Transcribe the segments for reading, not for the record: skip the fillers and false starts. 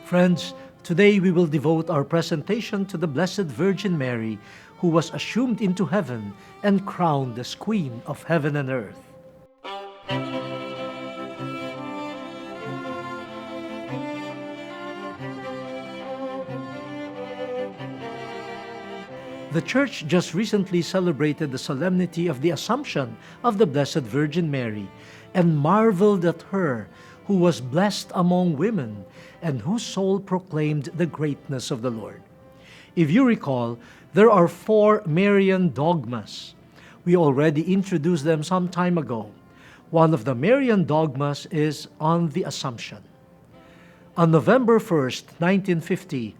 Friends, today we will devote our presentation to the Blessed Virgin Mary, who was assumed into heaven and crowned as Queen of heaven and earth. The Church just recently celebrated the solemnity of the Assumption of the Blessed Virgin Mary and marveled at her who was blessed among women and whose soul proclaimed the greatness of the Lord. If you recall, there are 4 Marian dogmas. We already introduced them some time ago. One of the Marian dogmas is on the Assumption. On November 1st, 1950,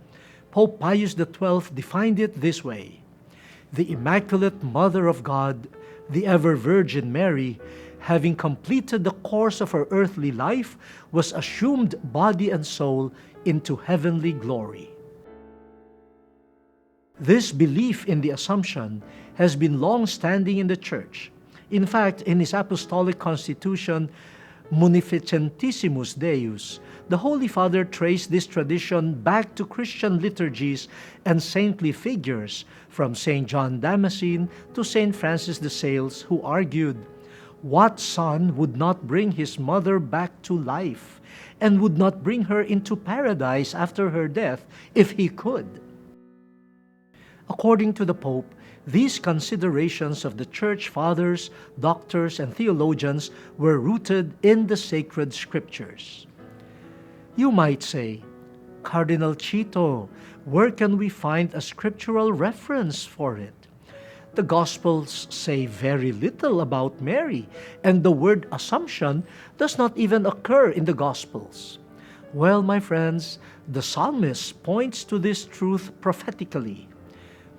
Pope Pius XII defined it this way: the Immaculate Mother of God, the ever-Virgin Mary, having completed the course of her earthly life, was assumed body and soul into heavenly glory. This belief in the Assumption has been long-standing in the Church. In fact, in his Apostolic Constitution, Munificentissimus Deus, the Holy Father traced this tradition back to Christian liturgies and saintly figures, from St. John Damascene to St. Francis de Sales, who argued, "What son would not bring his mother back to life and would not bring her into paradise after her death if he could?" According to the Pope, these considerations of the Church Fathers, doctors, and theologians were rooted in the sacred Scriptures. You might say, "Cardinal Chito, where can we find a scriptural reference for it? The Gospels say very little about Mary, and the word Assumption does not even occur in the Gospels." Well, my friends, the psalmist points to this truth prophetically.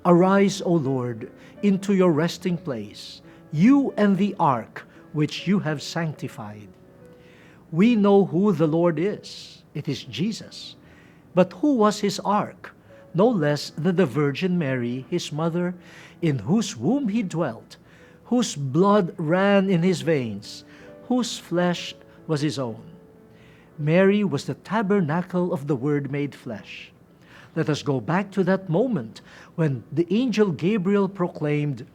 "Arise, O Lord, into your resting place, you and the ark which you have sanctified." We know who the Lord is. It is Jesus. But who was his ark? No less than the Virgin Mary, his mother, in whose womb he dwelt, whose blood ran in his veins, whose flesh was his own. Mary was the tabernacle of the Word made flesh. Let us go back to that moment when the angel Gabriel proclaimed,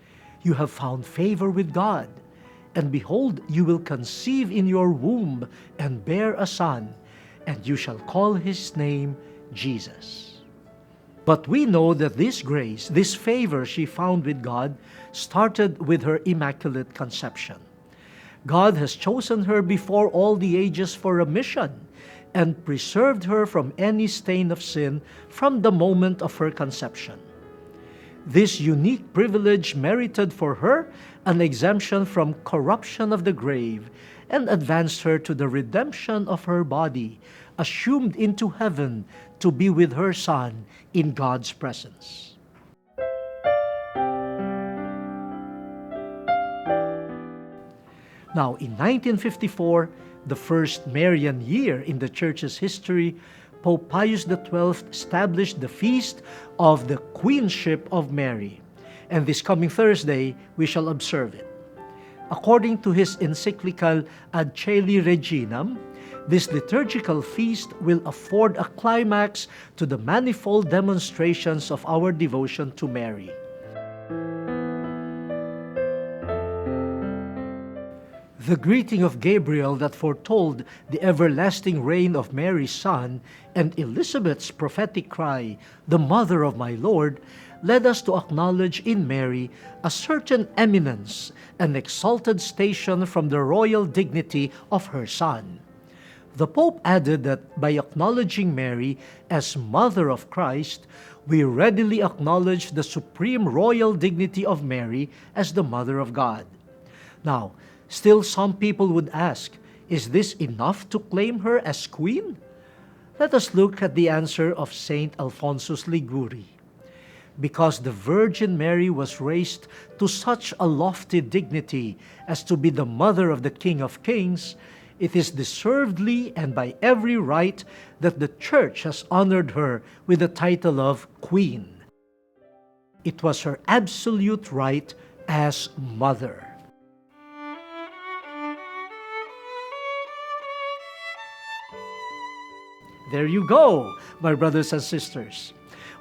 "You have found favor with God, and behold, you will conceive in your womb and bear a son, and you shall call his name Jesus." But we know that this grace, this favor she found with God, started with her Immaculate Conception. God has chosen her before all the ages for a mission and preserved her from any stain of sin from the moment of her conception. This unique privilege merited for her an exemption from corruption of the grave and advanced her to the redemption of her body, assumed into heaven to be with her Son in God's presence. Now, in 1954, the first Marian year in the Church's history, Pope Pius XII established the feast of the Queenship of Mary, and this coming Thursday we shall observe it. According to his encyclical Ad Caeli Reginam, this liturgical feast will afford a climax to the manifold demonstrations of our devotion to Mary. The greeting of Gabriel that foretold the everlasting reign of Mary's Son and Elizabeth's prophetic cry, "The Mother of my Lord," led us to acknowledge in Mary a certain eminence and exalted station from the royal dignity of her Son. The Pope added that by acknowledging Mary as Mother of Christ, we readily acknowledge the supreme royal dignity of Mary as the Mother of God. Now, still some people would ask, is this enough to claim her as Queen? Let us look at the answer of Saint Alphonsus Liguri. Because the Virgin Mary was raised to such a lofty dignity as to be the mother of the King of Kings, it is deservedly and by every right that the Church has honored her with the title of Queen. It was her absolute right as Mother. There you go, my brothers and sisters.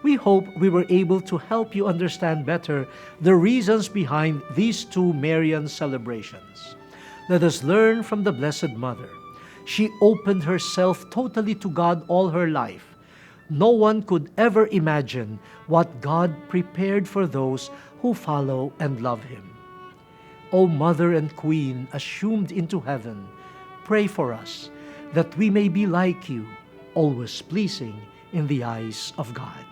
We hope we were able to help you understand better the reasons behind these two Marian celebrations. Let us learn from the Blessed Mother. She opened herself totally to God all her life. No one could ever imagine what God prepared for those who follow and love Him. O Mother and Queen assumed into heaven, pray for us that we may be like you, always pleasing in the eyes of God.